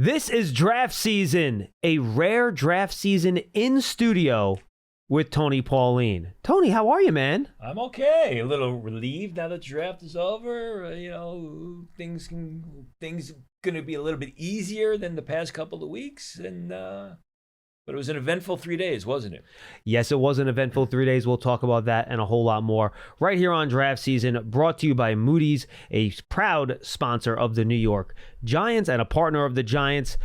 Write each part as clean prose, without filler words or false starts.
This is draft season, a rare draft season in studio with Tony Pauline. Tony, how are you, man? I'm okay. A little relieved now that the draft is over. Things going to be a little bit easier than the past couple of weeks, but it was an eventful 3 days, wasn't it? Yes, it was an eventful 3 days. We'll talk about that and a whole lot more right here on Draft Season, brought to you by Moody's, a proud sponsor of the New York Giants and a partner of the Giants.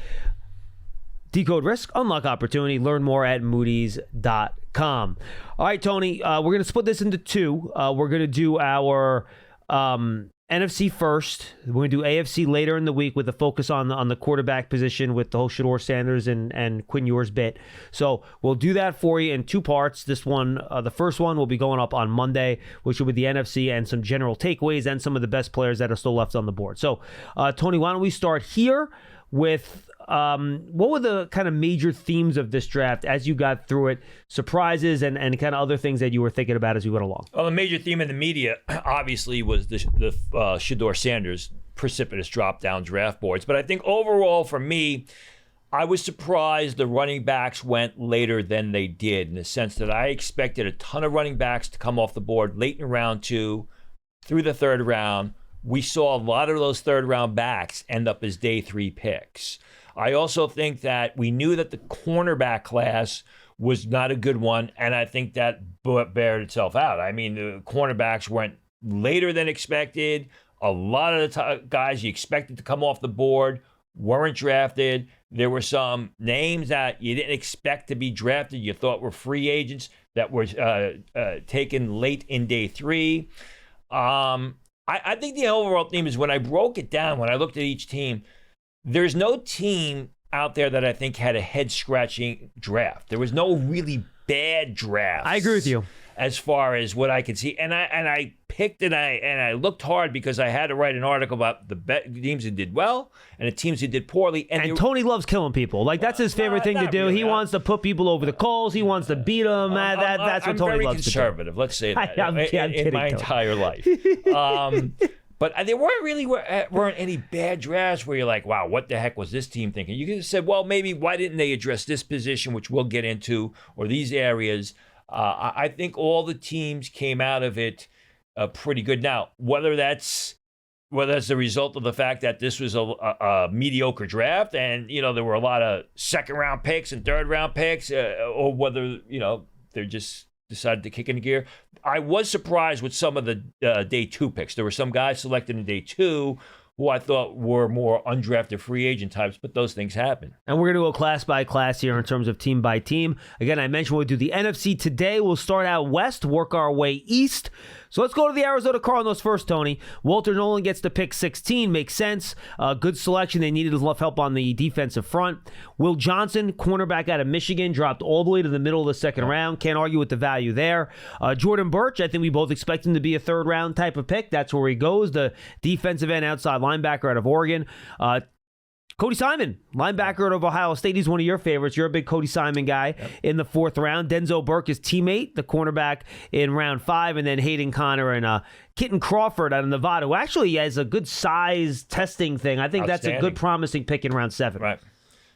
Decode risk, unlock opportunity. Learn more at moodys.com. All right, Tony, we're going to split this into two. We're going to do our NFC first. We're going to do AFC later in the week with a focus on the quarterback position with the whole Shedeur Sanders and Quinn Ewers bit. So we'll do that for you in two parts. This one, the first one will be going up on Monday, which will be the NFC and some general takeaways and some of the best players that are still left on the board. So, Tony, why don't we start here with what were the kind of major themes of this draft as you got through it, surprises and kind of other things that you were thinking about as we went along? Well, the major theme in the media obviously was the Shedeur Sanders precipitous drop down draft boards. But I think overall for me, I was surprised the running backs went later than they did, in the sense that I expected a ton of running backs to come off the board late in round 2 through the third round. We saw a lot of those third round backs end up as day 3 picks. I also think that we knew that the cornerback class was not a good one, and I think that bared itself out. I mean, the cornerbacks went later than expected. A lot of the guys you expected to come off the board weren't drafted. There were some names that you didn't expect to be drafted, you thought were free agents, that were taken late in day 3. I think the overall theme is, when I broke it down, when I looked at each team, there's no team out there that I think had a head-scratching draft. There was no really bad drafts. I agree with you. As far as what I could see. And I picked and I looked hard because I had to write an article about the teams who did well and the teams who did poorly. And Tony loves killing people. Like, that's his favorite thing to do. Really. He wants to put people over the coals. He wants to beat them. That's what Tony loves to do. I'm very conservative, let's say that, I'm kidding, in my entire life. But there weren't any bad drafts where you're like, wow, what the heck was this team thinking? You could have said, well, maybe why didn't they address this position, which we'll get into, or these areas. I think all the teams came out of it pretty good. Now, whether that's the result of the fact that this was a mediocre draft and, there were a lot of second-round picks and third-round picks, or whether, they're just decided to kick into gear. I was surprised with some of the day 2 picks. There were some guys selected in day 2 who I thought were more undrafted free agent types, but those things happen. And we're going to go class by class here in terms of team by team. Again, I mentioned we'll do the NFC today. We'll start out west, work our way east. So let's go to the Arizona Cardinals first, Tony. Walter Nolan gets to pick 16. Makes sense. Good selection. They needed help on the defensive front. Will Johnson, cornerback out of Michigan, dropped all the way to the middle of the second round. Can't argue with the value there. Jordan Burch, I think we both expect him to be a third-round type of pick. That's where he goes. The defensive end outside linebacker out of Oregon. Cody Simon, linebacker out of Ohio State. He's one of your favorites. You're a big Cody Simon guy. Yep. In the 4th round. Denzel Burke, his teammate, the cornerback in round 5. And then Hayden Conner and Kitten Crawford out of Nevada, who actually has a good size testing thing. I think that's a good promising pick in round 7. Right.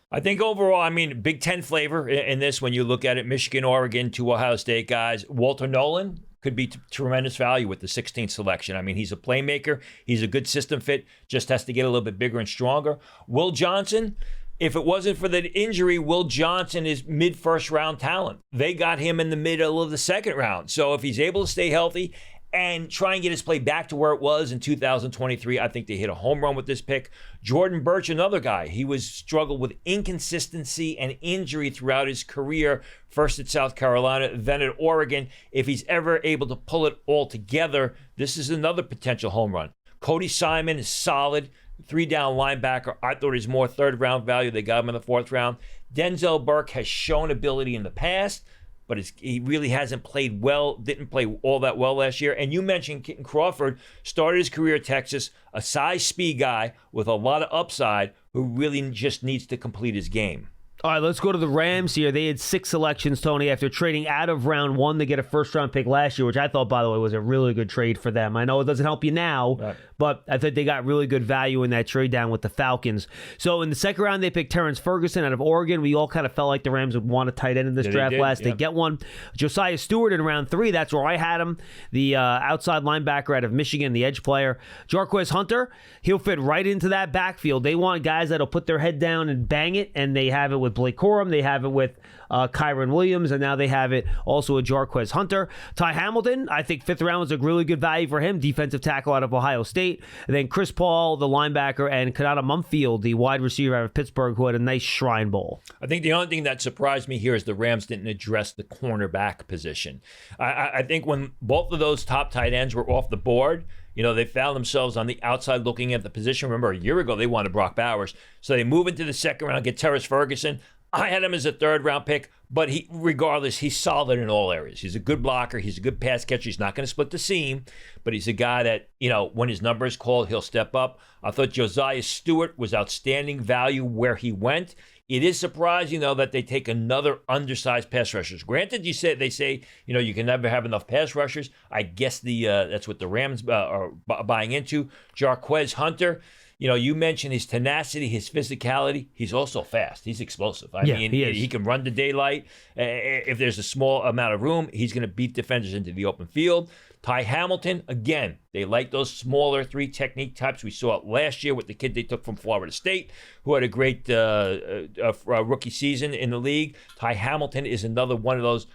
I think overall, Big Ten flavor in this when you look at it. Michigan, Oregon, 2 Ohio State guys. Walter Nolan could be tremendous value with the 16th selection. He's a playmaker. He's a good system fit. Just has to get a little bit bigger and stronger. Will Johnson, if it wasn't for the injury, Will Johnson is mid-first round talent. They got him in the middle of the second round. So if he's able to stay healthy and try and get his play back to where it was in 2023, I think they hit a home run with this pick. Jordan Burch, another guy. He struggled with inconsistency and injury throughout his career, first at South Carolina, then at Oregon. If he's ever able to pull it all together, this is another potential home run. Cody Simon is solid, 3-down linebacker. I thought he was more third-round value. They got him in the 4th round. Denzel Burke has shown ability in the past, but he really hasn't played well, didn't play all that well last year. And you mentioned Kitten Crawford, started his career at Texas, a size speed guy with a lot of upside who really just needs to complete his game. All right, let's go to the Rams here. They had 6 selections, Tony, after trading out of round 1 to get a first-round pick last year, which I thought, by the way, was a really good trade for them. I know it doesn't help you now, right, but I think they got really good value in that trade down with the Falcons. So in the second round, they picked Terrence Ferguson out of Oregon. We all kind of felt like the Rams would want a tight end in this draft last. They get one. Josiah Stewart in round 3, that's where I had him. The outside linebacker out of Michigan, the edge player. Jarquez Hunter, he'll fit right into that backfield. They want guys that'll put their head down and bang it, and they have it with Blake Corum, they have it with Kyron Williams, and now they have it also with Jarquez Hunter. Ty Hamilton, I think 5th round was a really good value for him, defensive tackle out of Ohio State. And then Chris Paul, the linebacker, and Kanata Mumfield, the wide receiver out of Pittsburgh, who had a nice Shrine Bowl. I think the only thing that surprised me here is the Rams didn't address the cornerback position. I think when both of those top tight ends were off the board, they found themselves on the outside looking at the position. Remember, a year ago, they wanted Brock Bowers. So they move into the second round, get Terrence Ferguson. I had him as a 3rd-round pick, but regardless, he's solid in all areas. He's a good blocker. He's a good pass catcher. He's not going to split the seam, but he's a guy that, when his number is called, he'll step up. I thought Josiah Stewart was outstanding value where he went. It is surprising, though, that they take another undersized pass rushers. Granted, they say you can never have enough pass rushers. I guess that's what the Rams are buying into. Jarquez Hunter, you mentioned his tenacity, his physicality. He's also fast. He's explosive. I mean, he can run the daylight. If there's a small amount of room, he's going to beat defenders into the open field. Ty Hamilton, again, they like those smaller 3 technique types. We saw it last year with the kid they took from Florida State, who had a great rookie season in the league. Ty Hamilton is another one of those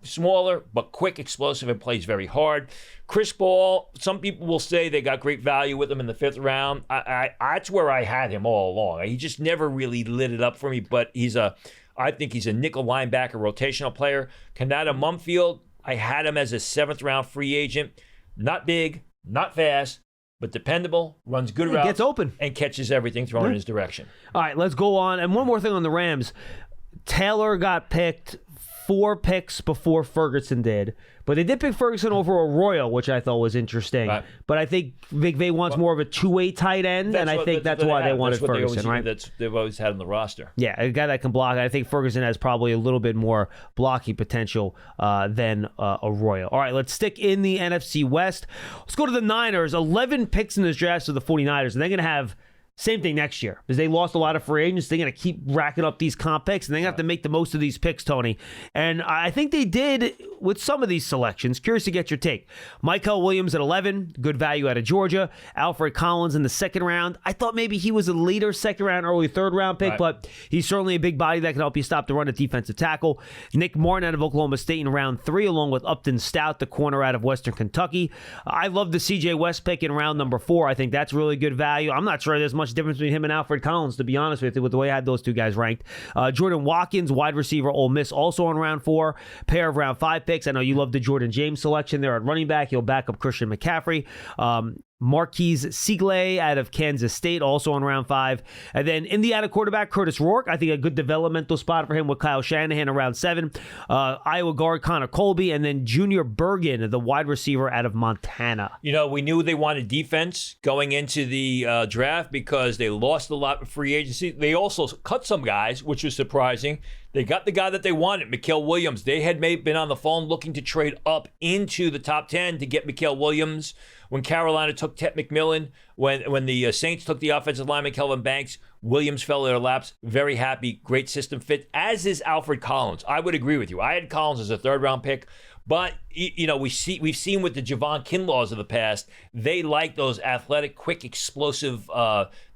smaller but quick, explosive, and plays very hard. Chris Paul, some people will say they got great value with him in the 5th round. That's where I had him all along. He just never really lit it up for me, but I think he's a nickel linebacker rotational player. Kanata Mumfield, I had him as a 7th-round free agent. Not big, not fast, but dependable, runs good routes. Gets open. And catches everything thrown in his direction. All right, let's go on. And one more thing on the Rams. Taylor got picked 4 picks before Ferguson did. But they did pick Ferguson over Arroyo, which I thought was interesting. Right. But I think McVay wants more of a 2-way tight end, and I think that's why they wanted Ferguson, right? They've always had on the roster. Yeah, a guy that can block. I think Ferguson has probably a little bit more blocking potential than Arroyo. All right, let's stick in the NFC West. Let's go to the Niners. 11 picks in this draft for the 49ers, and they're going to have same thing next year because they lost a lot of free agents. They're going to keep racking up these comp picks, and they're going to have to make the most of these picks, Tony. And I think they did with some of these selections. Curious to get your take. Michael Williams at 11, good value out of Georgia. Alfred Collins in the 2nd round. I thought maybe he was a later 2nd round, early 3rd round pick, but he's certainly a big body that can help you stop the run at defensive tackle. Nick Martin out of Oklahoma State in round 3, along with Upton Stout, the corner out of Western Kentucky. I love the CJ West pick in round number 4. I think that's really good value. I'm not sure there's much difference between him and Alfred Collins, to be honest with you, with the way I had those 2 guys ranked. Jordan Watkins, wide receiver, Ole Miss, also in round 4. Pair of round 5 picks. I know you love the Jordan James selection there at running back. He'll back up Christian McCaffrey. Marquise Sigley out of Kansas State, also in round 5. And then Indiana quarterback Curtis Rourke, I think a good developmental spot for him with Kyle Shanahan around 7. Iowa guard Connor Colby, and then Junior Bergen, the wide receiver out of Montana. We knew they wanted defense going into the draft because they lost a lot of free agency. They also cut some guys, which was surprising. They got the guy that they wanted, Mikael Williams. They had been on the phone looking to trade up into the top 10 to get Mikael Williams. When Carolina took Ted McMillan, when the Saints took the offensive lineman Kelvin Banks, Williams fell in their laps. Very happy, great system fit, as is Alfred Collins. I would agree with you. I had Collins as a 3rd-round pick. But, we've seen with the Javon Kinlaws of the past, they like those athletic, quick, explosive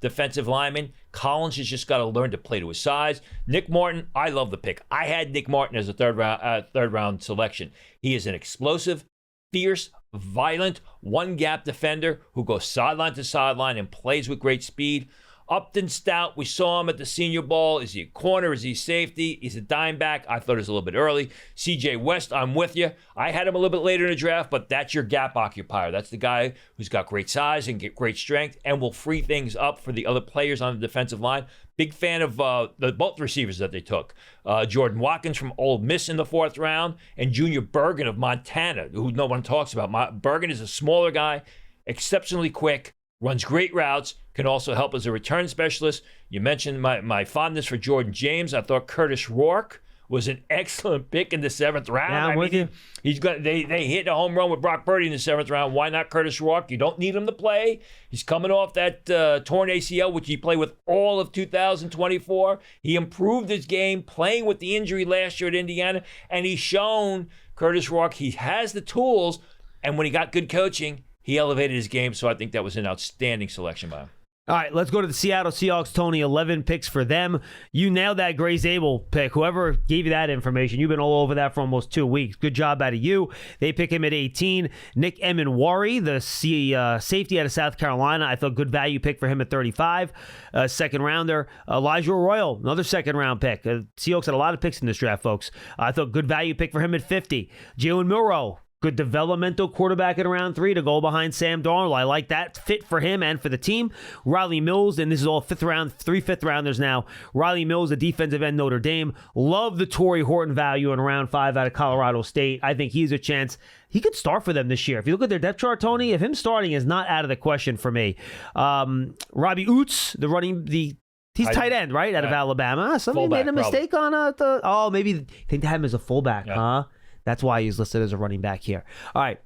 defensive linemen. Collins has just got to learn to play to his size. Nick Martin, I love the pick. I had Nick Martin as a third round selection. He is an explosive, fierce, violent, one-gap defender who goes sideline to sideline and plays with great speed. Upton Stout, we saw him at the Senior Bowl. Is he a corner? Is he safety? He's a dime back. I thought it was a little bit early. CJ West, I'm with you. I had him a little bit later in the draft, but that's your gap occupier. That's the guy who's got great size and great strength and will free things up for the other players on the defensive line. Big fan of both receivers that they took. Jordan Watkins from Ole Miss in the 4th round and Junior Bergen of Montana, who no one talks about. Bergen is a smaller guy, exceptionally quick, runs great routes, can also help as a return specialist. You mentioned my fondness for Jordan James. I thought Curtis Rourke was an excellent pick in the 7th round. Yeah, I'm with you. He's got they hit a home run with Brock Purdy in the 7th round. Why not Curtis Rourke? You don't need him to play. He's coming off that torn ACL, which he played with all of 2024. He improved his game playing with the injury last year at Indiana, and he's shown Curtis Rourke he has the tools, and when he got good coaching, he elevated his game, so I think that was an outstanding selection by him. All right, let's go to the Seattle Seahawks, Tony. 11 picks for them. You nailed that Gray Zabel pick. Whoever gave you that information, you've been all over that for almost 2 weeks. Good job out of you. They pick him at 18. Nick Emenwari, the safety out of South Carolina. I thought good value pick for him at 35. Second rounder. Elijah Arroyo, another second-round pick. Seahawks had a lot of picks in this draft, folks. I thought good value pick for him at 50. Jalen Milroe. Good developmental quarterback in round 3 to go behind Sam Darnold. I like that fit for him and for the team. Riley Mills, and this is all 5th round, 3 5th-rounders now. Riley Mills, the defensive end, Notre Dame. Love the Torrey Horton value in round 5 out of Colorado State. I think he's a chance. He could start for them this year. If you look at their depth chart, Tony, if him starting is not out of the question for me. Robbie Oots, he's tight end, right, out of Alabama. Somebody fullback, made a mistake on maybe they think they have him as a fullback, huh? That's why he's listed as a running back here. All right.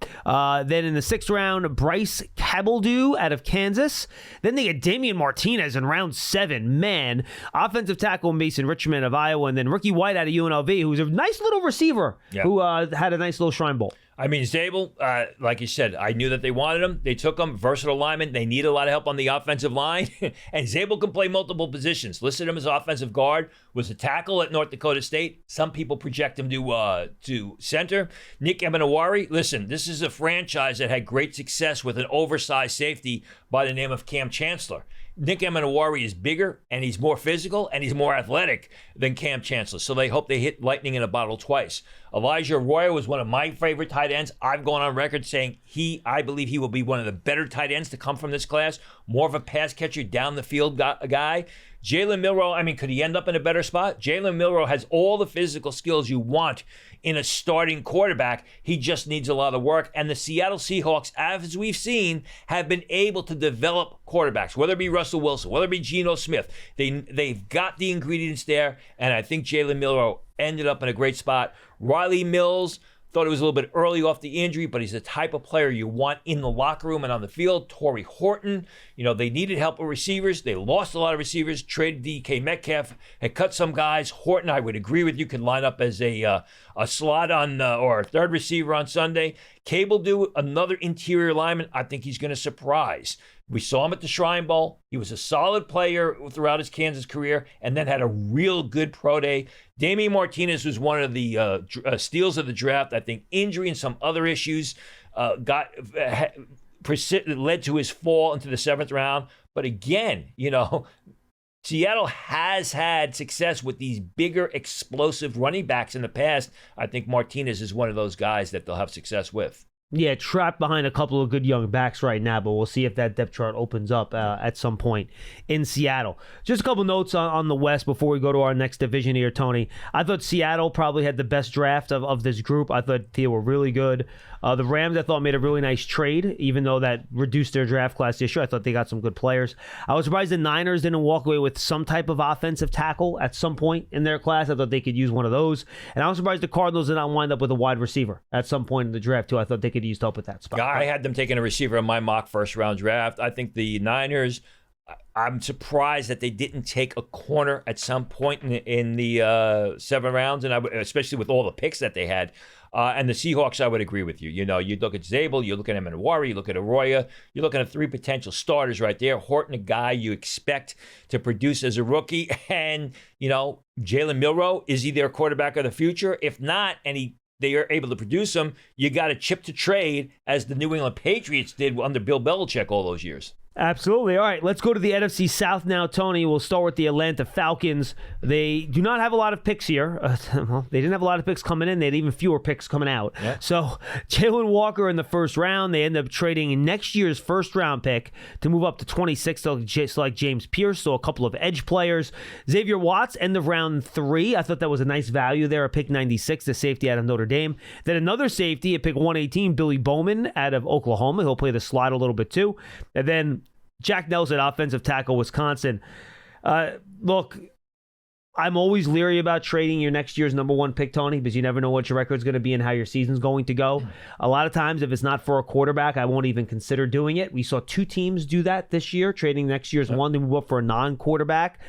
Then in the 6th round, Bryce Cabeldue out of Kansas. Then they get Damian Martinez in round 7. Man, offensive tackle Mason Richmond of Iowa. And then Ricky White out of UNLV, who's a nice little receiver who had a nice little Shrine Bowl. I mean, Zabel, like you said, I knew that they wanted him. They took him, versatile lineman. They need a lot of help on the offensive line. And Zabel can play multiple positions. Listed him as offensive guard, was a tackle at North Dakota State. Some people project him to center. Nick Emenwari, listen, this is a franchise that had great success with an oversized safety by the name of Cam Chancellor. Nick Emenwari is bigger, and he's more physical, and he's more athletic than Cam Chancellor. So they hope they hit lightning in a bottle twice. Elijah Arroyo was one of my favorite tight ends. I've gone on record saying I believe he will be one of the better tight ends to come from this class. More of a pass catcher, down the field guy. Jalen Milroe, could he end up in a better spot? Jalen Milroe has all the physical skills you want in a starting quarterback. He just needs a lot of work. And the Seattle Seahawks, as we've seen, have been able to develop quarterbacks, whether it be Russell Wilson, whether it be Geno Smith. They've got the ingredients there, and I think Jalen Milroe ended up in a great spot. Riley Mills, thought it was a little bit early off the injury, but he's the type of player you want in the locker room and on the field. Torrey Horton, they needed help with receivers. They lost a lot of receivers, traded DK Metcalf, had cut some guys. Horton, I would agree with you, can line up as a slot on or a third receiver on Sunday. Cabeldue, another interior lineman. I think he's going to surprise. We saw him at the Shrine Bowl. He was a solid player throughout his Kansas career and then had a real good pro day. Damian Martinez was one of the steals of the draft. I think injury and some other issues led to his fall into the 7th round. But again, Seattle has had success with these bigger, explosive running backs in the past. I think Martinez is one of those guys that they'll have success with. Yeah, trapped behind a couple of good young backs right now, but we'll see if that depth chart opens up at some point in Seattle. Just a couple notes on the West before we go to our next division here, Tony. I thought Seattle probably had the best draft of this group. I thought they were really good. The Rams, I thought, made a really nice trade, even though that reduced their draft class this year. I thought they got some good players. I was surprised the Niners didn't walk away with some type of offensive tackle at some point in their class. I thought they could use one of those. And I was surprised the Cardinals did not wind up with a wide receiver at some point in the draft, too. I thought they could use help with that spot. Yeah, I had them taking a receiver in my mock first-round draft. I think the Niners, I'm surprised that they didn't take a corner at some point in the 7 rounds, and especially with all the picks that they had. And the Seahawks, I would agree with you. You look at Zabel, you look at Emenwari, you look at Arroyo, you're looking at 3 potential starters right there. Horton, a guy you expect to produce as a rookie. And, Jalen Milroe, is he their quarterback of the future? If not, and they are able to produce him, you got a chip to trade, as the New England Patriots did under Bill Belichick all those years. Absolutely. All right, let's go to the NFC South now, Tony. We'll start with the Atlanta Falcons. They do not have a lot of picks here. They didn't have a lot of picks coming in. They had even fewer picks coming out. Yeah. So Jalen Walker in the first round. They end up trading next year's first-round pick to move up to 26 to select James Pierce, so a couple of edge players. Xavier Watts, end of round 3. I thought that was a nice value there at pick 96, the safety out of Notre Dame. Then another safety at pick 118, Billy Bowman out of Oklahoma. He'll play the slot a little bit too. And then Jack Nelson, offensive tackle, Wisconsin. Look, I'm always leery about trading your next year's number one pick, Tony, because you never know what your record's going to be and how your season's going to go. A lot of times, if it's not for a quarterback, I won't even consider doing it. We saw 2 teams do that this year, trading next year's one to move up for a non-quarterback.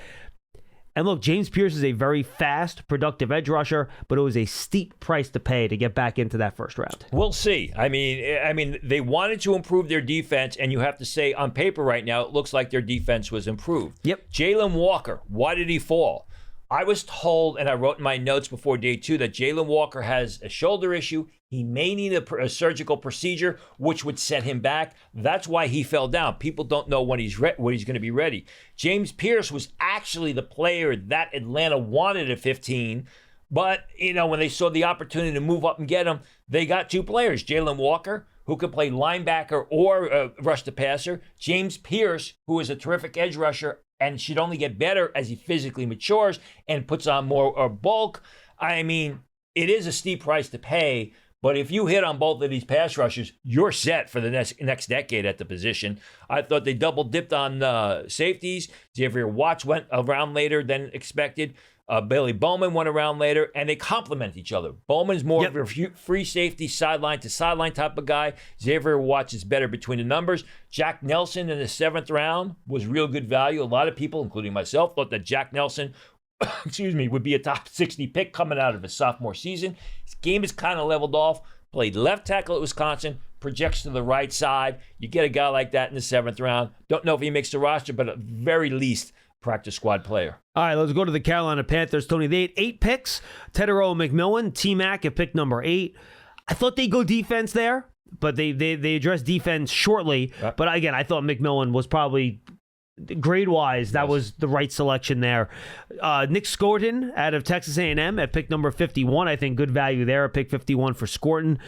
And look, James Pierce is a very fast, productive edge rusher, but it was a steep price to pay to get back into that first round. We'll see. I mean, they wanted to improve their defense, and you have to say on paper right now, it looks like their defense was improved. Yep. Jalen Walker, why did he fall? I was told, and I wrote in my notes before day 2, that Jalen Walker has a shoulder issue. He may need a surgical procedure, which would set him back. That's why he fell down. People don't know when he's going to be ready. James Pierce was actually the player that Atlanta wanted at 15. But, when they saw the opportunity to move up and get him, they got 2 players. Jalen Walker, who could play linebacker or rush the passer. James Pierce, who is a terrific edge rusher and should only get better as he physically matures and puts on more bulk. I mean, it is a steep price to pay, but if you hit on both of these pass rushers, you're set for the next decade at the position. I thought they double-dipped on safeties. Xavier Watts went around later than expected. Billy Bowman went around later, and they complement each other. Bowman's more of a free safety, sideline to sideline type of guy. Xavier Watts is better between the numbers. Jack Nelson in the 7th round was real good value. A lot of people, including myself, thought that Jack Nelson would be a top 60 pick coming out of his sophomore season. His game is kind of leveled off. Played left tackle at Wisconsin, projects to the right side. You get a guy like that in the 7th round. Don't know if he makes the roster, but at very least, practice squad player. All right, let's go to the Carolina Panthers. Tony, they had 8 picks. Tedero McMillan, T-Mac at pick number 8. I thought they'd go defense there, but they addressed defense shortly. Right. But again, I thought McMillan was probably, grade-wise, that was the right selection there. Nick Scorton out of Texas A&M at pick number 51. I think good value there at pick 51 for Scorton.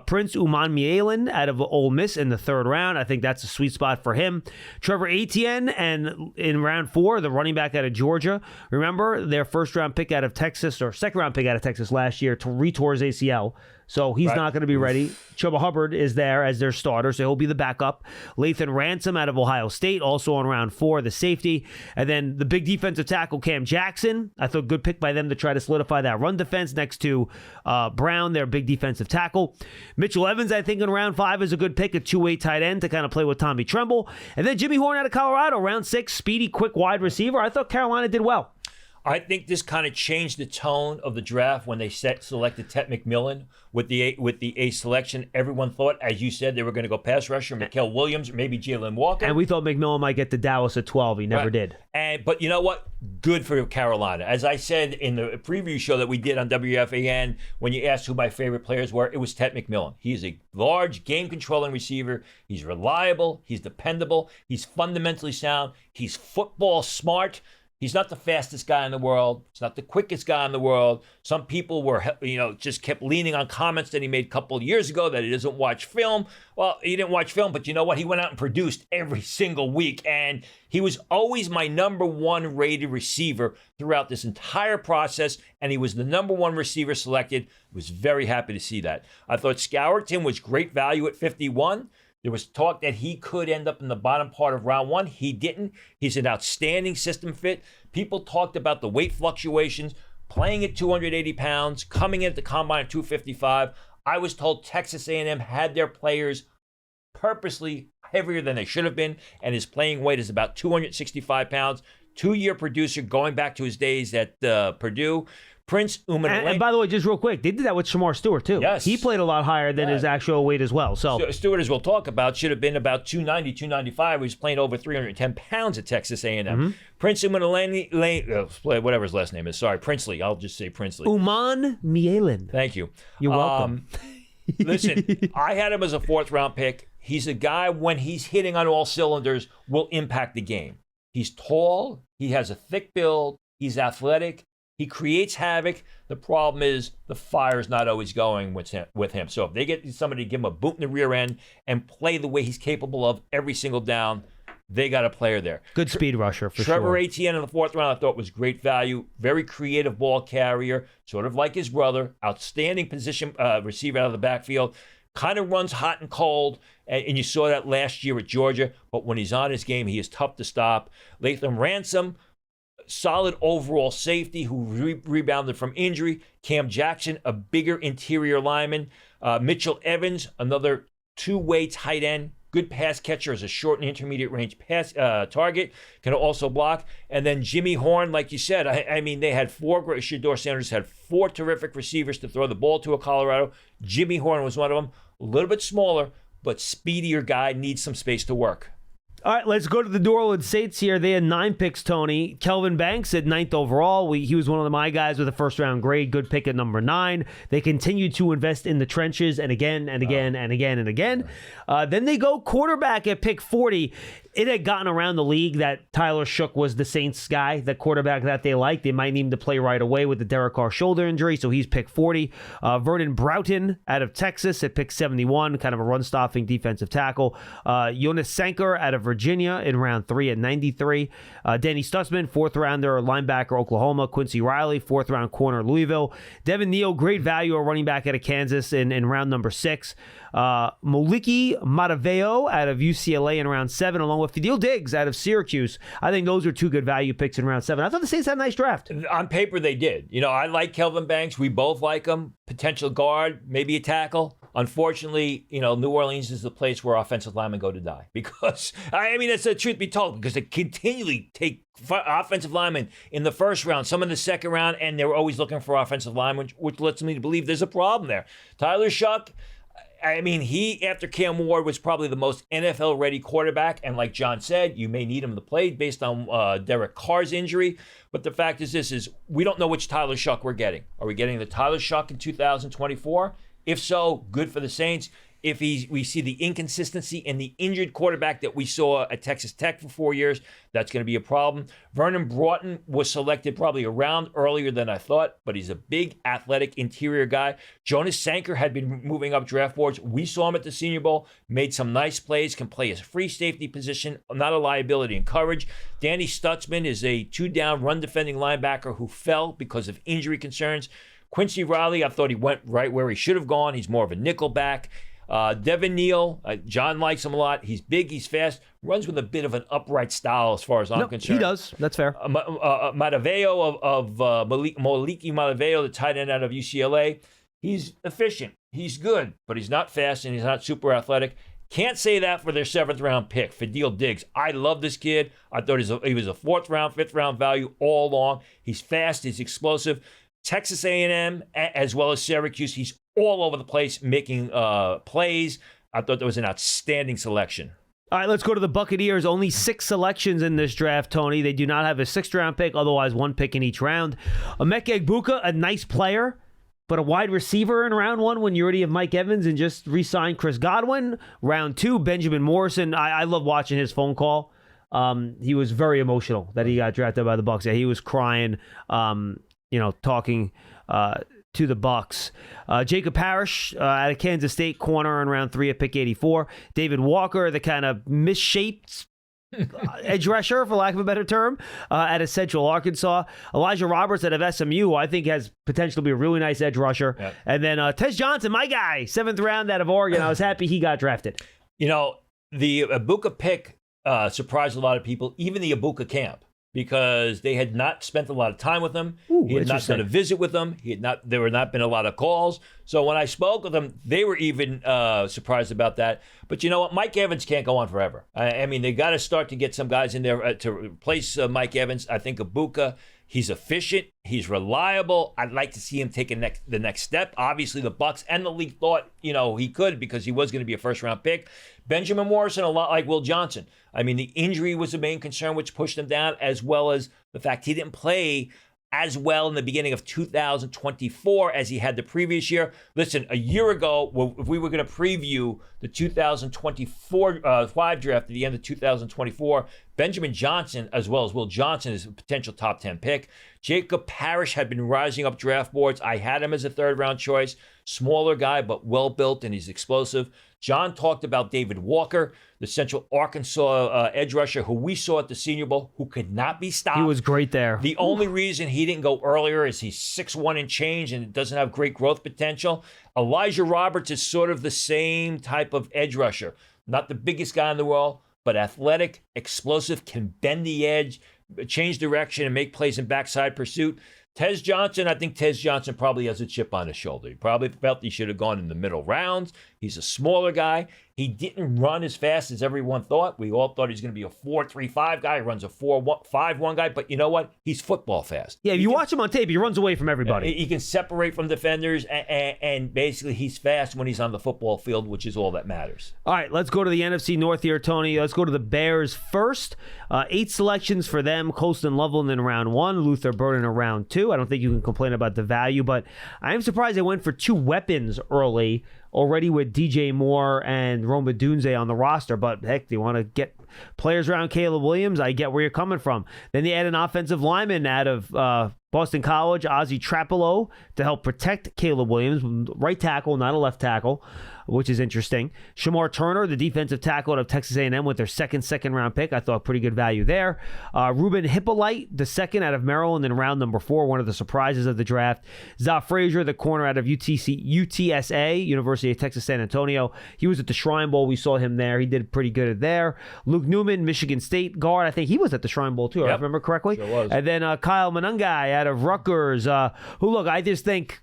Prince Umanmielen out of Ole Miss in the 3rd round. I think that's a sweet spot for him. Trevor Etienne, and in round 4, the running back out of Georgia. Remember, their first-round pick out of Texas, or second-round pick out of Texas last year, retore his ACL. So he's not going to be ready. Chuba Hubbard is there as their starter, so he'll be the backup. Lathan Ransom out of Ohio State, also on round 4, the safety. And then the big defensive tackle, Cam Jackson. I thought good pick by them to try to solidify that run defense next to Brown, their big defensive tackle. Mitchell Evans, I think, in round 5 is a good pick, a 2-8 tight end to kind of play with Tommy Tremble. And then Jimmy Horn out of Colorado, round 6, speedy, quick wide receiver. I thought Carolina did well. I think this kind of changed the tone of the draft when they selected Ted McMillan with the A selection. Everyone thought, as you said, they were going to go pass rusher, Mikael Williams, maybe Jalen Walker. And we thought McMillan might get to Dallas at 12. He never did. But you know what? Good for Carolina. As I said in the preview show that we did on WFAN, when you asked who my favorite players were, it was Ted McMillan. He is a large, game-controlling receiver. He's reliable. He's dependable. He's fundamentally sound. He's football smart. He's not the fastest guy in the world. He's not the quickest guy in the world. Some people were, just kept leaning on comments that he made a couple of years ago that he doesn't watch film. Well, he didn't watch film, but you know what? He went out and produced every single week, and he was always my number 1 rated receiver throughout this entire process, and he was the number 1 receiver selected. I was very happy to see that. I thought Scourton was great value at 51. There was talk that he could end up in the bottom part of round 1. He didn't. He's an outstanding system fit. People talked about the weight fluctuations, playing at 280 pounds, coming in at the combine at 255. I was told Texas A&M had their players purposely heavier than they should have been, and his playing weight is about 265 pounds. 2-year producer going back to his days at Purdue. Prince Umanmielen. And by the way, just real quick, they did that with Shamar Stewart, too. Yes. He played a lot higher than his actual weight as well. So Stewart, as we'll talk about, should have been about 290, 295. He was playing over 310 pounds at Texas A&M. Mm-hmm. Prince Umanmielen, whatever his last name is. Sorry, Princely. I'll just say Princely. Umanmielen. Thank you. You're welcome. Listen, I had him as a 4th-round pick. He's a guy, when he's hitting on all cylinders, will impact the game. He's tall. He has a thick build. He's athletic. He creates havoc. The problem is the fire is not always going with him. So if they get somebody to give him a boot in the rear end and play the way he's capable of every single down, they got a player there. Good speed rusher for Trevor sure. Trevor Etienne in the 4th round I thought was great value. Very creative ball carrier, sort of like his brother. Outstanding position receiver out of the backfield. kind of runs hot and cold, and you saw that last year at Georgia. But when he's on his game, he is tough to stop. Latham Ransom, solid overall safety who rebounded from injury. Cam Jackson, a bigger interior lineman. Mitchell Evans, another two-way tight end. Good pass catcher as a short and intermediate range pass target. Can also block. And then Jimmy Horn, like you said, I mean, they had Shedeur Sanders had 4 terrific receivers to throw the ball to at Colorado. Jimmy Horn was one of them. A little bit smaller, but speedier guy, needs some space to work. All right, let's go to the New Orleans Saints here. They had 9 picks, Tony. Kelvin Banks at 9th overall. He was one of my guys with a first-round grade. Good pick at number 9. They continue to invest in the trenches and again and again and again and again. Then they go quarterback at pick 40. It had gotten around the league that Tyler Shough was the Saints guy, the quarterback that they liked. They might need him to play right away with the Derek Carr shoulder injury, so he's pick 40. Vernon Broughton out of Texas at pick 71, kind of a run-stopping defensive tackle. Jonas Sanker out of Virginia in round 3 at 93. Danny Stutzman, 4th-rounder, linebacker, Oklahoma. Quincy Riley, 4th-round corner, Louisville. Devin Neal, great value, a running back out of Kansas in round number 6. Moliki Mataveo out of UCLA in round 7, along with Fadil Diggs out of Syracuse. I think those are 2 good value picks in round 7. I thought the Saints had a nice draft. On paper, they did. You know, I like Kelvin Banks. We both like him. Potential guard, maybe a tackle. Unfortunately, you know, New Orleans is the place where offensive linemen go to die. Because, I mean, that's the truth be told, because they continually take offensive linemen in the first round, some in the second round, and they're always looking for offensive linemen, which lets me believe there's a problem there. Tyler Shough, I mean, he, after Cam Ward, was probably the most NFL-ready quarterback. And like John said, you may need him to play based on Derek Carr's injury. But the fact is this, is we don't know which Tyler Shough we're getting. Are we getting the Tyler Shough in 2024? If so, good for the Saints. If we see the inconsistency in the injured quarterback that we saw at Texas Tech for 4 years, that's going to be a problem. Vernon Broughton was selected probably a round earlier than I thought, but he's a big, athletic interior guy. Jonas Sanker had been moving up draft boards. We saw him at the Senior Bowl, made some nice plays, can play a free safety position, not a liability in coverage. Danny Stutzman is a 2-down run-defending linebacker who fell because of injury concerns. Quincy Riley, I thought he went right where he should have gone. He's more of a nickel back. Devin Neal, John likes him a lot. He's big, he's fast, runs with a bit of an upright style as far as I'm concerned. He does. That's fair. Mataveo Moliki Mataveo, the tight end out of UCLA, he's efficient. He's good, but he's not fast and he's not super athletic. Can't say that for their 7th-round pick, Fadil Diggs. I love this kid. I thought he was a 4th-round, 5th-round value all along. He's fast, he's explosive. Texas A&M, as well as Syracuse, he's all over the place making plays. I thought that was an outstanding selection. All right, let's go to the Buccaneers. Only 6 selections in this draft, Tony. They do not have a 6th-round pick, otherwise 1 pick in each round. Emeka Egbuka, a nice player, but a wide receiver in round 1 when you already have Mike Evans and just re-signed Chris Godwin. Round 2, Benjamin Morrison. I love watching his phone call. He was very emotional that he got drafted by the Bucs. Yeah, he was crying, talking to the Bucs. Jacob Parrish out of Kansas State, corner in round 3 at pick 84. David Walker, the kind of misshaped edge rusher, for lack of a better term, out of Central Arkansas. Elijah Roberts out of SMU, who I think has potential to be a really nice edge rusher. Yep. And then Tez Johnson, my guy, 7th round out of Oregon. I was happy he got drafted. You know, the Egbuka pick surprised a lot of people, even the Egbuka camp, because they had not spent a lot of time with him. He had not done a visit with them. There were not been a lot of calls. So when I spoke with them, they were even surprised about that. But you know what? Mike Evans can't go on forever. I mean, they got to start to get some guys in there to replace Mike Evans. I think Egbuka, he's efficient. He's reliable. I'd like to see him take the next step. Obviously, the Bucs and the league thought, he could, because he was going to be a 1st-round pick. Benjamin Morrison, a lot like Will Johnson. I mean, the injury was the main concern, which pushed him down, as well as the fact he didn't play as well in the beginning of 2024 as he had the previous year. Listen, a year ago, if we were going to preview the 2024 5 draft at the end of 2024, Benjamin Johnson, as well as Will Johnson, is a potential top 10 pick. Jacob Parrish had been rising up draft boards. I had him as a 3rd-round choice. Smaller guy, but well-built, and he's explosive. John talked about David Walker, the Central Arkansas edge rusher who we saw at the Senior Bowl, who could not be stopped. He was great there. The only reason he didn't go earlier is he's 6'1" and change and doesn't have great growth potential. Elijah Roberts is sort of the same type of edge rusher. Not the biggest guy in the world, but athletic, explosive, can bend the edge, change direction, and make plays in backside pursuit. Tez Johnson, I think Tez Johnson probably has a chip on his shoulder. He probably felt he should have gone in the middle rounds. He's a smaller guy. He didn't run as fast as everyone thought. We all thought he was going to be a 4.35 guy. He runs a 4.51 guy. But you know what? He's football fast. Yeah, if you watch him on tape, he runs away from everybody. He can separate from defenders, and basically he's fast when he's on the football field, which is all that matters. All right, let's go to the NFC North here, Tony. Let's go to the Bears first. 8 selections for them. Colston Loveland in round 1. Luther Burden in round 2. I don't think you can complain about the value, but I am surprised they went for 2 weapons early, already with DJ Moore and Roma Dunze on the roster. But heck, they want to get players around Caleb Williams. I get where you're coming from. Then they add an offensive lineman out of Boston College, Ozzie Trapelo, to help protect Caleb Williams, right tackle, not a left tackle, which is interesting. Shamar Turner, the defensive tackle out of Texas A&M, with their second round pick. I thought pretty good value there. Ruben Hippolyte, the second out of Maryland in round number 4, one of the surprises of the draft. Zoff Frazier, the corner out of UTSA, University of Texas San Antonio. He was at the Shrine Bowl. We saw him there. He did pretty good there. Luke Newman, Michigan State guard. I think he was at the Shrine Bowl too, if I remember correctly. Sure was. And then Kyle Monangai out of Rutgers, who, look, I just think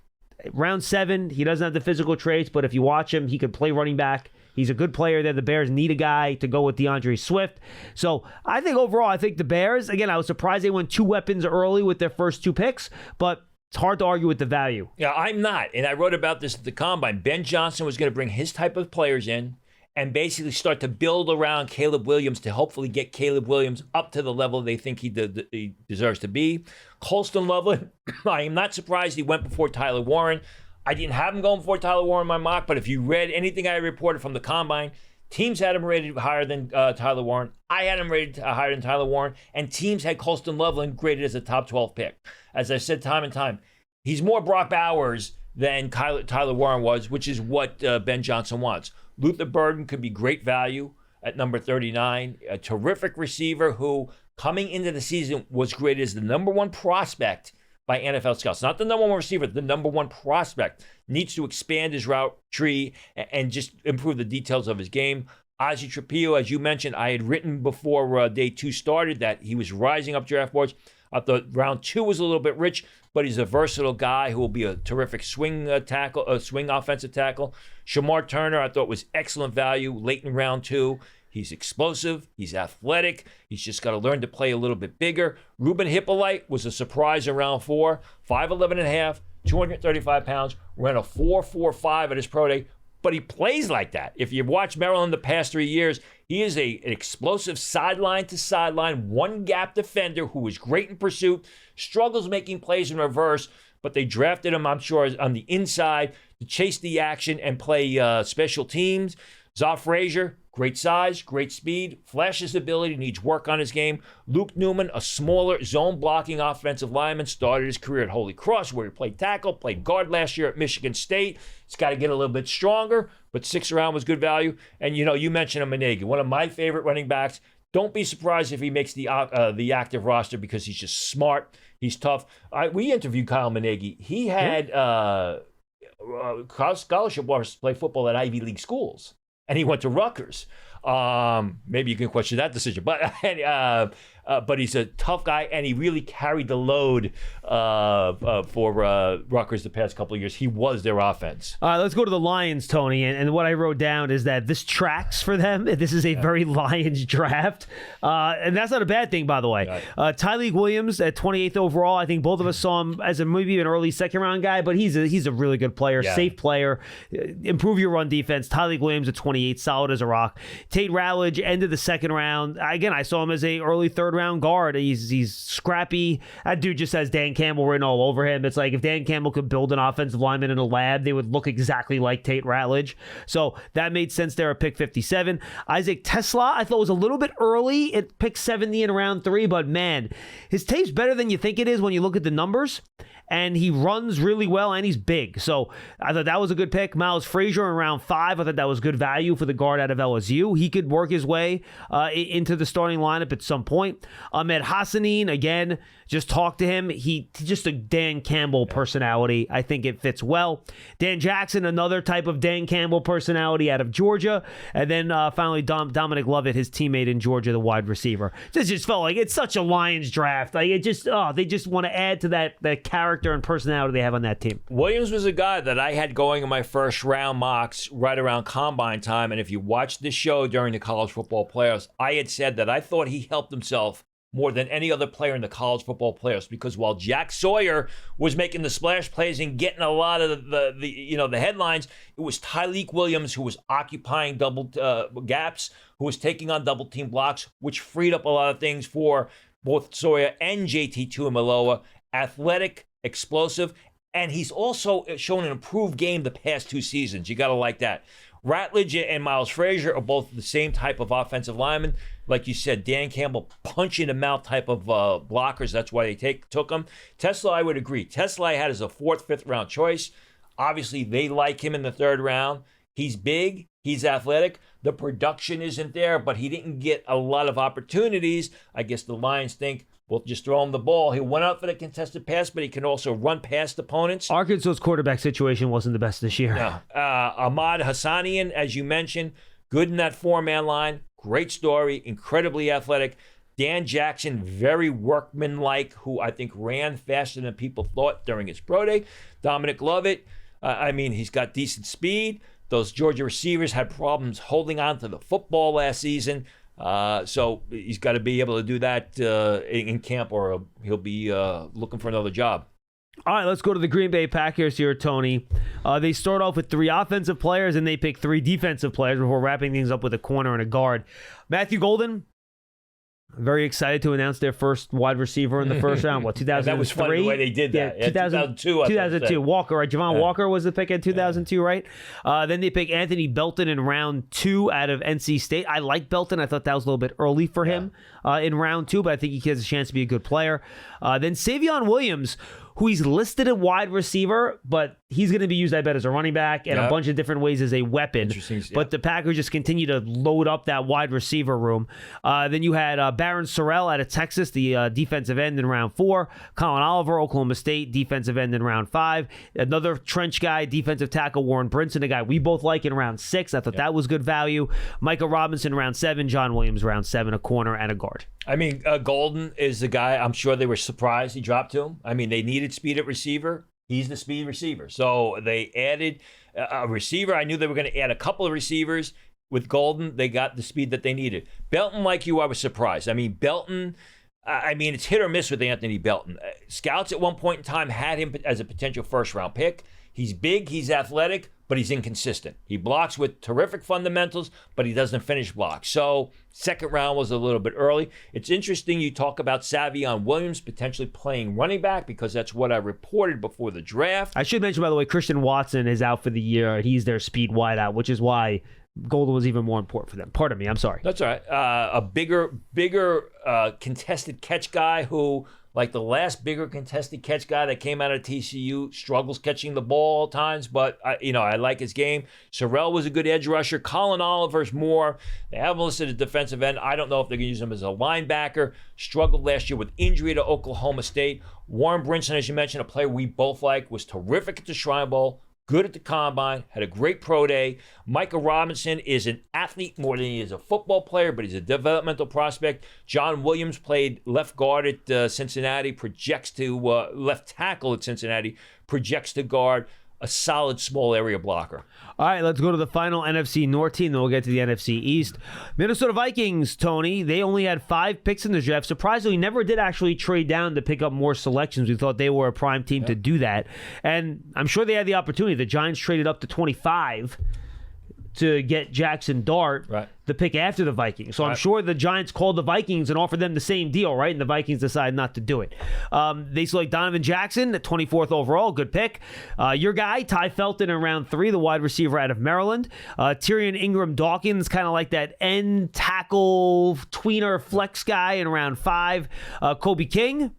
round 7, he doesn't have the physical traits, but if you watch him, he could play running back. He's a good player there. The Bears need a guy to go with DeAndre Swift. So I think overall, I think the Bears, again, I was surprised they went 2 weapons early with their first 2 picks, but it's hard to argue with the value. Yeah, I'm not. And I wrote about this at the Combine. Ben Johnson was going to bring his type of players in and basically start to build around Caleb Williams to hopefully get Caleb Williams up to the level they think he deserves to be. Colston Loveland, I am not surprised he went before Tyler Warren. I didn't have him going before Tyler Warren in my mock, but if you read anything I reported from the Combine, teams had him rated higher than Tyler Warren. I had him rated higher than Tyler Warren, and teams had Colston Loveland graded as a top 12 pick. As I said time and time, he's more Brock Bowers than Tyler Warren was, which is what Ben Johnson wants. Luther Burden could be great value at number 39, a terrific receiver who, coming into the season, was graded as the number 1 prospect by NFL scouts. Not the number 1 receiver, the number 1 prospect. Needs to expand his route tree and just improve the details of his game. Ozzie Trapelo, as you mentioned, I had written before day 2 started that he was rising up draft boards. I thought round 2 was a little bit rich, but he's a versatile guy who will be a terrific swing offensive tackle. Shamar Turner, I thought was excellent value late in round 2. He's explosive. He's athletic. He's just got to learn to play a little bit bigger. Ruben Hippolyte was a surprise in round 4. 5'11 and a half, 235 pounds, ran a 4.45 at his pro day. But he plays like that. If you've watched Maryland the past 3 years, he is an explosive sideline to sideline, one-gap defender who is great in pursuit, struggles making plays in reverse, but they drafted him, I'm sure, on the inside to chase the action and play special teams. Zoff Frazier, great size, great speed, flashes ability, needs work on his game. Luke Newman, a smaller zone-blocking offensive lineman, started his career at Holy Cross, where he played tackle, played guard last year at Michigan State. He's got to get a little bit stronger, but 6th round was good value. And, you mentioned Manegi, one of my favorite running backs. Don't be surprised if he makes the active roster because he's just smart. He's tough. We interviewed Kyle Manegi. He had scholarship offers to play football at Ivy League schools. And he went to Rutgers. Maybe you can question that decision, but he's a tough guy, and he really carried the load for Rutgers the past couple of years. He was their offense. Let's go to the Lions, Tony, and what I wrote down is that this tracks for them. This is a very Lions draft, and that's not a bad thing, by the way. Right. Tyleik Williams at 28th overall. I think both of us saw him as maybe an early second-round guy, but he's a really good player, safe player. Improve your run defense. Tyleik Williams at 28, solid as a rock. Tate Ratledge, end of the second round. Again, I saw him as a early third-round guard. He's scrappy. That dude just has Dan Campbell written all over him. It's like if Dan Campbell could build an offensive lineman in a lab, they would look exactly like Tate Ratledge. So that made sense there at pick 57. Isaac Tesla, I thought was a little bit early at pick 70 in round 3, but man, his tape's better than you think it is when you look at the numbers. and he runs really well, and he's big. So I thought that was a good pick. Miles Frazier in round 5, I thought that was good value for the guard out of LSU. He could work his way into the starting lineup at some point. Ahmed Hassanin, again, just talk to him. He just a Dan Campbell personality. I think it fits well. Dan Jackson, another type of Dan Campbell personality out of Georgia. And then finally Dominic Lovett, his teammate in Georgia, the wide receiver. This just felt like it's such a Lions draft. Like it just, they just want to add to that character and personality they have on that team. Williams was a guy that I had going in my first round mocks right around combine time. And if you watched this show during the college football playoffs, I had said that I thought he helped himself more than any other player in the college football playoffs, because while Jack Sawyer was making the splash plays and getting a lot of the headlines, it was Tyleik Williams who was occupying double gaps, who was taking on double team blocks, which freed up a lot of things for both Sawyer and JT Tuimoloau. Athletic, explosive, and he's also shown an improved game the past 2 seasons. You got to like that. Ratledge and Miles Frazier are both the same type of offensive linemen. Like you said, Dan Campbell, punch-in-the-mouth type of blockers. That's why they took him. Tesla, I would agree. Tesla I had as a 4th, 5th round choice. Obviously, they like him in the 3rd round. He's big. He's athletic. The production isn't there, but he didn't get a lot of opportunities. I guess the Lions think, we'll just throw him the ball. He went out for the contested pass, but he can also run past opponents. Arkansas's quarterback situation wasn't the best this year. No. Ahmad Hassanian, as you mentioned, good in that 4-man line. Great story. Incredibly athletic. Dan Jackson, very workmanlike, who I think ran faster than people thought during his pro day. Dominic Lovett, he's got decent speed. Those Georgia receivers had problems holding on to the football last season. So he's got to be able to do that in camp, or he'll be looking for another job. All right, let's go to the Green Bay Packers here, Tony. They start off with 3 offensive players, and they pick 3 defensive players before wrapping things up with a corner and a guard. Matthew Golden, very excited to announce their first wide receiver in the first round. 2003? That was funny the way they did that. Yeah, 2002. 2002. Walker, right? Javon Walker was the pick in 2002, right? Then they pick Anthony Belton in round 2 out of NC State. I like Belton. I thought that was a little bit early for him in round 2, but I think he has a chance to be a good player. Then Savion Williams, who he's listed at wide receiver, but he's going to be used, I bet, as a running back and a bunch of different ways as a weapon. But the Packers just continue to load up that wide receiver room. Then you had Barron Sorrell out of Texas, the defensive end in round 4. Colin Oliver, Oklahoma State, defensive end in round 5. Another trench guy, defensive tackle Warren Brinson, a guy we both like in round 6. I thought that was good value. Micah Robinson, round 7. John Williams, round 7, a corner and a guard. Golden is the guy. I'm sure they were surprised he dropped to him. They needed speed at receiver. He's the speed receiver. So they added a receiver. I knew they were going to add a couple of receivers. With Golden, they got the speed that they needed. Belton, like you, I was surprised. Belton, it's hit or miss with Anthony Belton. Scouts at one point in time had him as a potential first-round pick. He's big, he's athletic, but he's inconsistent. He blocks with terrific fundamentals, but he doesn't finish blocks. So 2nd round was a little bit early. It's interesting you talk about Savion Williams potentially playing running back, because that's what I reported before the draft. I should mention, by the way, Christian Watson is out for the year. He's their speed wideout, which is why Golden was even more important for them. Pardon me, I'm sorry. That's all right. A bigger contested catch guy who, like the last bigger contested catch guy that came out of TCU, struggles catching the ball at times, but I like his game. Sorrell was a good edge rusher. Colin Oliver's more. They have him listed as defensive end. I don't know if they're going to use him as a linebacker. Struggled last year with injury to Oklahoma State. Warren Brinson, as you mentioned, a player we both like, was terrific at the Shrine Bowl. Good at the combine, had a great pro day. Micah Robinson is an athlete more than he is a football player, but he's a developmental prospect. John Williams played left guard at Cincinnati, projects to left tackle at Cincinnati, projects to guard. A solid small area blocker. All right, let's go to the final NFC North team, then we'll get to the NFC East. Minnesota Vikings, Tony, they only had 5 picks in the draft. Surprisingly, never did actually trade down to pick up more selections. We thought they were a prime team to do that. And I'm sure they had the opportunity. The Giants traded up to 25 to get Jackson Dart, the pick after the Vikings. So I'm sure the Giants called the Vikings and offered them the same deal, right? And the Vikings decided not to do it. They select Donovan Jackson at 24th overall. Good pick. Your guy, Ty Felton in round 3, the wide receiver out of Maryland. Tyrion Ingram Dawkins, kind of like that end tackle tweener flex guy in round 5. Kobe King,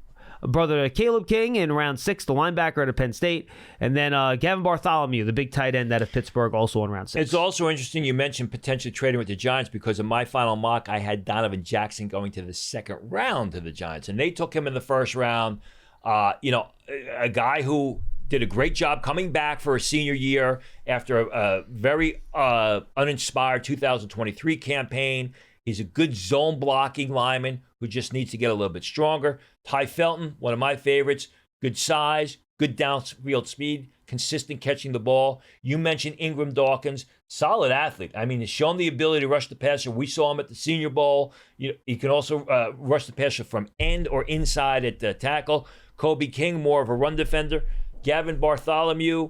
brother Caleb King in round 6, the linebacker out of Penn State. And then Gavin Bartholomew, the big tight end out of Pittsburgh, also in round 6. It's also interesting you mentioned potentially trading with the Giants, because in my final mock, I had Donovan Jackson going to the second round to the Giants, and they took him in the first round. A guy who did a great job coming back for a senior year after a very uninspired 2023 campaign. He's a good zone blocking lineman who just needs to get a little bit stronger. Ty Felton, one of my favorites, good size, good downfield speed, consistent catching the ball. You mentioned Ingram Dawkins, solid athlete. I mean, he's shown the ability to rush the passer. We saw him at the Senior Bowl. He can also rush the passer from end or inside at the tackle. Kobe King, more of a run defender. Gavin Bartholomew,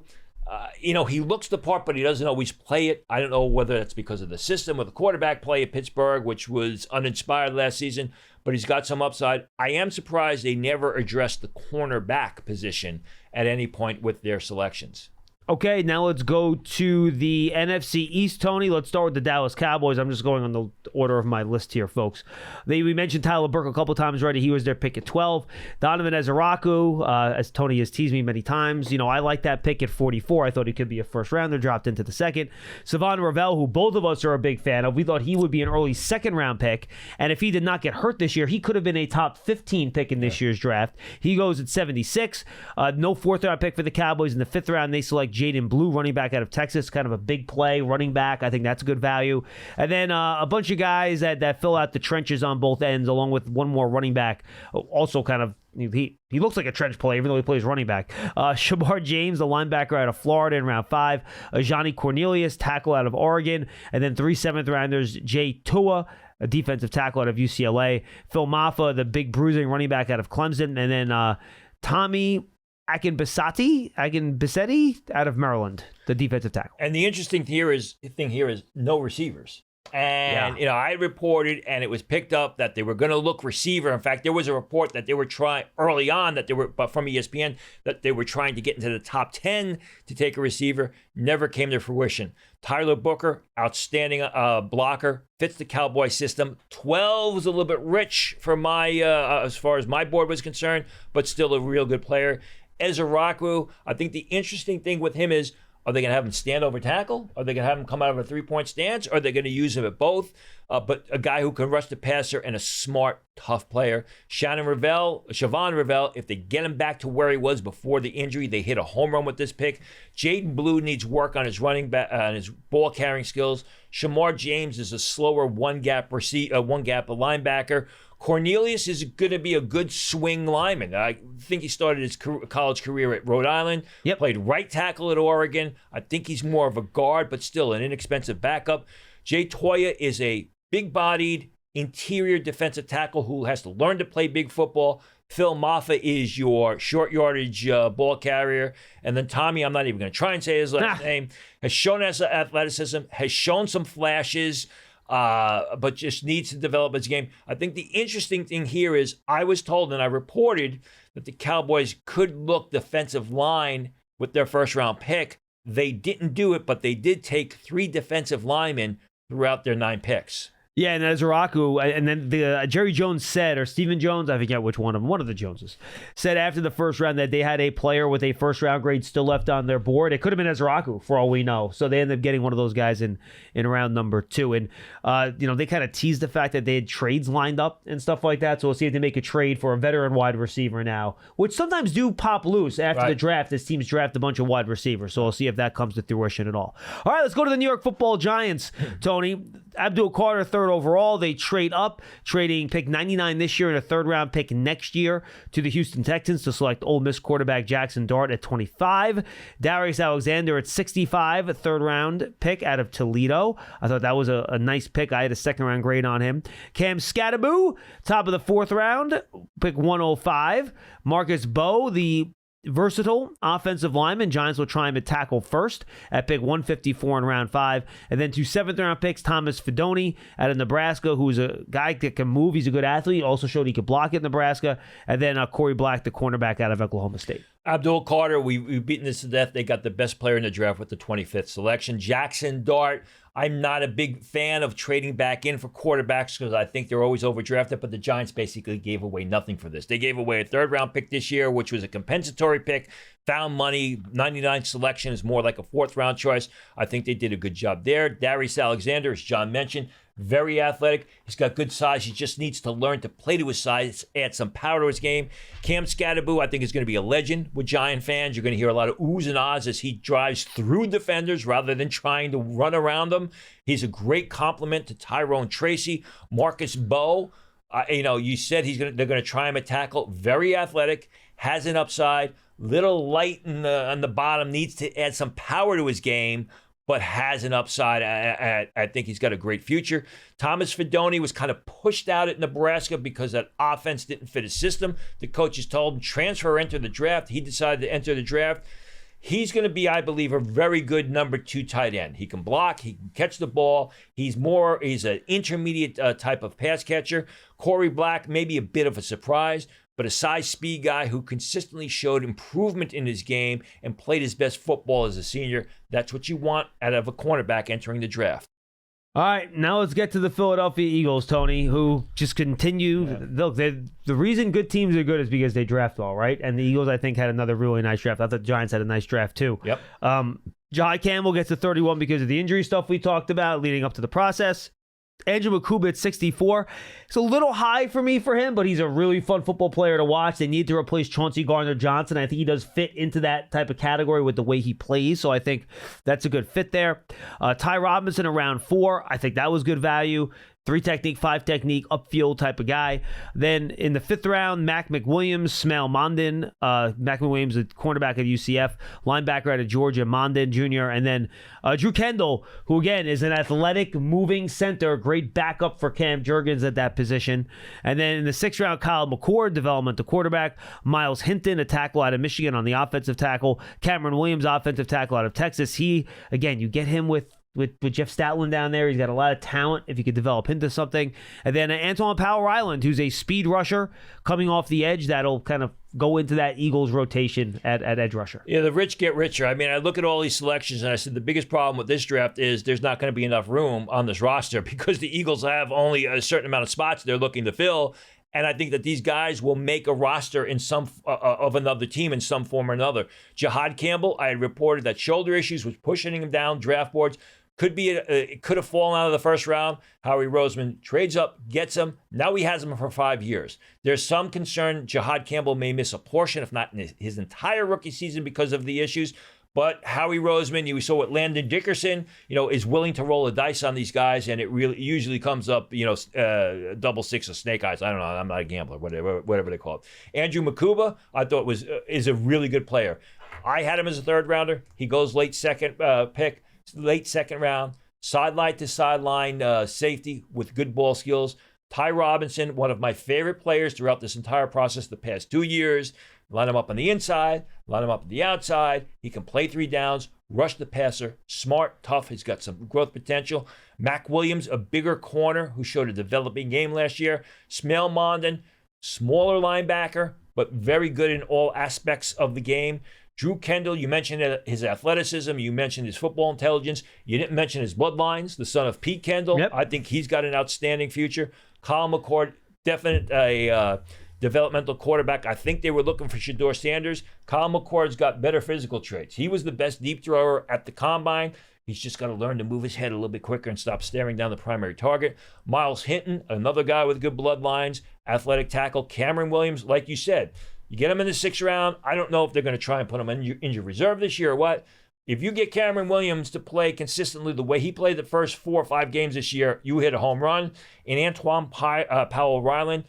he looks the part, but he doesn't always play it. I don't know whether that's because of the system or the quarterback play at Pittsburgh, which was uninspired last season, but he's got some upside. I am surprised they never addressed the cornerback position at any point with their selections. Okay, now let's go to the NFC East, Tony. Let's start with the Dallas Cowboys. I'm just going on the order of my list here, folks. We mentioned Tyler Burke a couple times already. He was their pick at 12. Donovan Ezeraku, as Tony has teased me many times, I like that pick at 44. I thought he could be a first rounder, dropped into the second. Savon Ravel, who both of us are a big fan of, we thought he would be an early second round pick. And if he did not get hurt this year, he could have been a top 15 pick in this year's draft. He goes at 76. No fourth round pick for the Cowboys. In the fifth round, they select Jaden Blue, running back out of Texas, kind of a big play running back. I think that's a good value. And then a bunch of guys that fill out the trenches on both ends, along with one more running back. Also kind of, he looks like a trench player, even though he plays running back. Shamar James, the linebacker out of Florida in round 5. Johnny Cornelius, tackle out of Oregon. And then 3 7th rounders, Jay Tua, a defensive tackle out of UCLA. Phil Maffa, the big bruising running back out of Clemson. And then Tommy Akinbisetti out of Maryland, the defensive tackle. And the interesting thing here is no receivers. And, I reported, and it was picked up that they were going to look receiver. In fact, there was a report that they were trying early on but from ESPN, that they were trying to get into the top 10 to take a receiver. Never came to fruition. Tyler Booker, outstanding blocker, fits the Cowboy system. 12 was a little bit rich for my, as far as my board was concerned, but still a real good player. Ezeraku, I think the interesting thing with him is, are they going to have him stand over tackle? Are they going to have him come out of a three-point stance? Or are they going to use him at both? But a guy who can rush the passer and a smart, tough player. Siobhan Ravel, if they get him back to where he was before the injury, they hit a home run with this pick. Jaden Blue needs work on his running back, on his ball carrying skills. Shamar James is a slower one-gap linebacker. Cornelius is going to be a good swing lineman. I think he started his college career at Rhode Island. Yep. Played right tackle at Oregon. I think he's more of a guard, but still an inexpensive backup. Jay Toya is a big-bodied interior defensive tackle who has to learn to play big football. Phil Maffa is your short yardage ball carrier. And then Tommy, I'm not even going to try and say his last name, has shown us athleticism, has shown some flashes, but just needs to develop his game. I think the interesting thing here is I was told and I reported that the Cowboys could look defensive line with their first-round pick. They didn't do it, but they did take 3 defensive linemen throughout their 9 picks. Yeah, and Ezeraku, and then the Jerry Jones said, or Stephen Jones, I forget which one of them, one of the Joneses, said after the first round that they had a player with a first-round grade still left on their board. It could have been Ezeraku, for all we know. So they ended up getting one of those guys in round number 2. And, they kind of teased the fact that they had trades lined up and stuff like that. So we'll see if they make a trade for a veteran wide receiver now, which sometimes do pop loose after the draft as teams draft a bunch of wide receivers. So we'll see if that comes to fruition at all. All right, let's go to the New York Football Giants, Tony. Abdul Carter, 3rd overall. They trade up, trading pick 99 this year and a 3rd-round pick next year to the Houston Texans to select Ole Miss quarterback Jackson Dart at 25. Darius Alexander at 65, a 3rd-round pick out of Toledo. I thought that was a nice pick. I had a 2nd-round grade on him. Cam Skattebo, top of the 4th round, pick 105. Marcus Bowe, the versatile offensive lineman. Giants will try him at tackle first at pick 154 in round 5. And then 2 7th-round picks, Thomas Fidone out of Nebraska, who's a guy that can move. He's a good athlete. Also showed he could block at Nebraska. And then Corey Black, the cornerback out of Oklahoma State. Abdul Carter, we've beaten this to death. They got the best player in the draft with the 25th selection. Jackson Dart, I'm not a big fan of trading back in for quarterbacks because I think they're always overdrafted, but the Giants basically gave away nothing for this. They gave away a third-round pick this year, which was a compensatory pick, found money. 99th selection is more like a fourth-round choice. I think they did a good job there. Darius Alexander, as John mentioned, very athletic. He's got good size. He just needs to learn to play to his size, add some power to his game. Cam Scatterboo, I think, is going to be a legend with Giant fans. You're going to hear a lot of oohs and ahs as he drives through defenders rather than trying to run around them. He's a great compliment to Tyrone Tracy. Marcus Bowe, you said they're going to try him at tackle. Very athletic, has an upside, little light on the bottom, needs to add some power to his game, but has an upside. I think he's got a great future. Thomas Fidone was kind of pushed out at Nebraska because that offense didn't fit his system. The coaches told him, transfer, enter the draft. He decided to enter the draft. He's going to be, I believe, a very good number 2 tight end. He can block. He can catch the ball. He's an intermediate type of pass catcher. Corey Black, maybe a bit of a surprise, but a size speed guy who consistently showed improvement in his game and played his best football as a senior. That's what you want out of a cornerback entering the draft. All right, now let's get to the Philadelphia Eagles, Tony, who just continue. Yeah. Look, the reason good teams are good is because they draft well, right? And the Eagles, I think, had another really nice draft. I thought the Giants had a nice draft, too. Yep. Jai Campbell gets to 31 because of the injury stuff we talked about leading up to the process. Andrew Makuba at 64. It's a little high for me for him, but he's a really fun football player to watch. They need to replace Chauncey Gardner-Johnson. I think he does fit into that type of category with the way he plays, so I think that's a good fit there. Ty Robinson around 4. I think that was good value. 3 technique, 5 technique, upfield type of guy. Then in the 5th round, Mac McWilliams, Schmeelk Mondin. Mac McWilliams, the cornerback at UCF, linebacker out of Georgia, Mondin Jr., and then Drew Kendall, who again is an athletic, moving center, great backup for Cam Jurgens at that position. And then in the 6th round, Kyle McCord, development to quarterback, Miles Hinton, a tackle out of Michigan on the offensive tackle, Cameron Williams, offensive tackle out of Texas. He, again, you get him with Jeff Stoutland down there. He's got a lot of talent if you could develop into something. And then Antoine Powell-Ryland, who's a speed rusher coming off the edge that'll kind of go into that Eagles rotation at edge rusher. Yeah, the rich get richer. I mean, I look at all these selections and I said the biggest problem with this draft is there's not going to be enough room on this roster because the Eagles have only a certain amount of spots they're looking to fill. And I think that these guys will make a roster in some of another team in some form or another. Jihad Campbell, I had reported that shoulder issues was pushing him down draft boards. It could have fallen out of the first round. Howie Roseman trades up, gets him. Now he has him for 5 years. There's some concern Jihad Campbell may miss a portion, if not his entire rookie season because of the issues. But Howie Roseman, you saw what Landon Dickerson, is willing to roll the dice on these guys, and it usually comes up, double six of snake eyes. I don't know. I'm not a gambler, whatever they call it. Andrew Makuba, I thought is a really good player. I had him as a 3rd rounder. He goes late second round, sideline to sideline safety with good ball skills. Ty Robinson, one of my favorite players throughout this entire process the past 2 years. Line him up on the inside, line him up on the outside. He can play 3 downs, rush the passer, smart, tough. He's got some growth potential. Mac Williams, a bigger corner who showed a developing game last year. Schmeelk Mondin, smaller linebacker, but very good in all aspects of the game. Drew Kendall, you mentioned his athleticism. You mentioned his football intelligence. You didn't mention his bloodlines, the son of Pete Kendall. Yep. I think he's got an outstanding future. Kyle McCord, definite developmental quarterback. I think they were looking for Shedeur Sanders. Kyle McCord's got better physical traits. He was the best deep thrower at the combine. He's just got to learn to move his head a little bit quicker and stop staring down the primary target. Miles Hinton, another guy with good bloodlines, athletic tackle. Cameron Williams, like you said, you get him in the 6th round. I don't know if they're going to try and put him in your reserve this year or what. If you get Cameron Williams to play consistently the way he played the first 4 or 5 games this year, you hit a home run. And Antoine Powell-Ryland,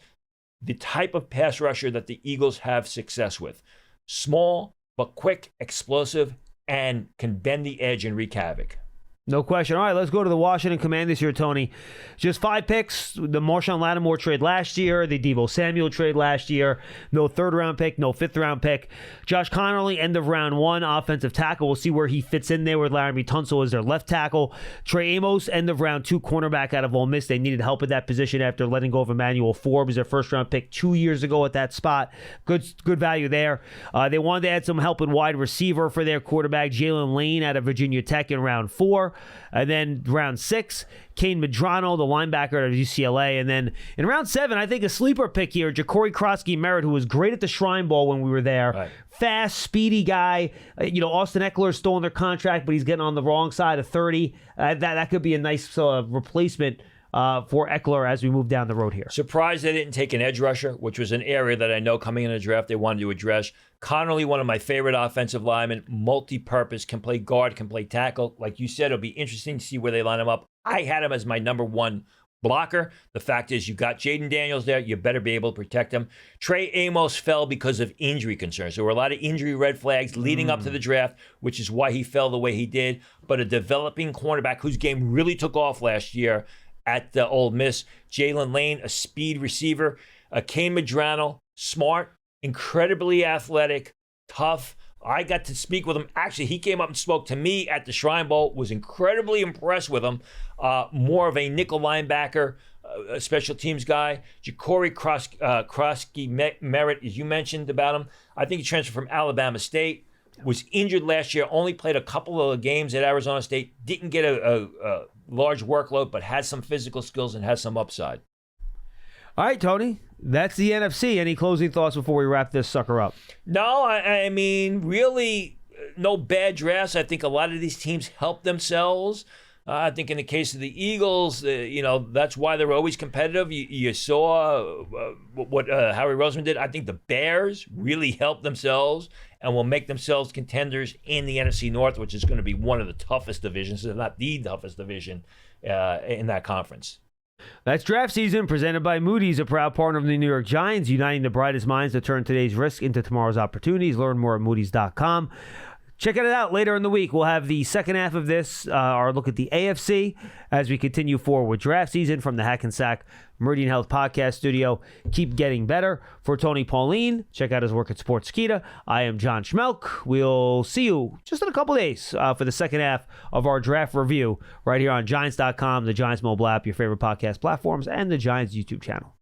the type of pass rusher that the Eagles have success with. Small, but quick, explosive, and can bend the edge and wreak havoc. No question. All right, let's go to the Washington Commanders here, Tony. Just 5 picks. The Marshawn Lattimore trade last year, the Deebo Samuel trade last year. No 3rd-round pick, no 5th-round pick. Josh Connolly, end of round 1, offensive tackle. We'll see where he fits in there with Laramie Tunsil as their left tackle. Trey Amos, end of round 2, cornerback out of Ole Miss. They needed help at that position after letting go of Emmanuel Forbes, their 1st-round pick 2 years ago at that spot. Good value there. They wanted to add some help in wide receiver for their quarterback, Jalen Lane, out of Virginia Tech in round 4. And then round 6, Kane Medrano, the linebacker out of UCLA. And then in round 7, I think a sleeper pick here, Ja'Cory Krosky-Merritt, who was great at the Shrine Bowl when we were there. Right. Fast, speedy guy. Austin Eckler is still in their contract, but he's getting on the wrong side of 30. That could be a nice replacement for Eckler as we move down the road here. Surprised they didn't take an edge rusher, which was an area that I know coming in the draft they wanted to address. Connolly, one of my favorite offensive linemen, multi-purpose, can play guard, can play tackle. Like you said, it'll be interesting to see where they line him up. I had him as my number 1 blocker. The fact is, you got Jaden Daniels there. You better be able to protect him. Trey Amos fell because of injury concerns. There were a lot of injury red flags leading up to the draft, which is why he fell the way he did. But a developing cornerback whose game really took off last year at the Ole Miss. Jalen Lane, a speed receiver. Kane Medrano, smart, incredibly athletic, tough. I got to speak with him. Actually, he came up and spoke to me at the Shrine Bowl, was incredibly impressed with him. More of a nickel linebacker, a special teams guy. Ja'Cory Krosky-Merritt, as you mentioned about him, I think he transferred from Alabama State. Was injured last year, only played a couple of games at Arizona State, didn't get a large workload, but has some physical skills and has some upside. All right, Tony, that's the NFC. Any closing thoughts before we wrap this sucker up? No, I mean, really, no bad drafts. I think a lot of these teams help themselves. I think in the case of the Eagles, that's why they're always competitive. You saw what Howie Roseman did. I think the Bears really helped themselves and will make themselves contenders in the NFC North, which is going to be one of the toughest divisions, if not the toughest division in that conference. That's draft season presented by Moody's, a proud partner of the New York Giants, uniting the brightest minds to turn today's risk into tomorrow's opportunities. Learn more at Moody's.com. Check it out later in the week. We'll have the second half of this, our look at the AFC, as we continue forward with draft season from the Hackensack Meridian Health Podcast Studio. Keep getting better. For Tony Pauline, check out his work at Sportskeeda. I am John Schmeelk. We'll see you just in a couple days for the second half of our draft review right here on Giants.com, the Giants mobile app, your favorite podcast platforms, and the Giants YouTube channel.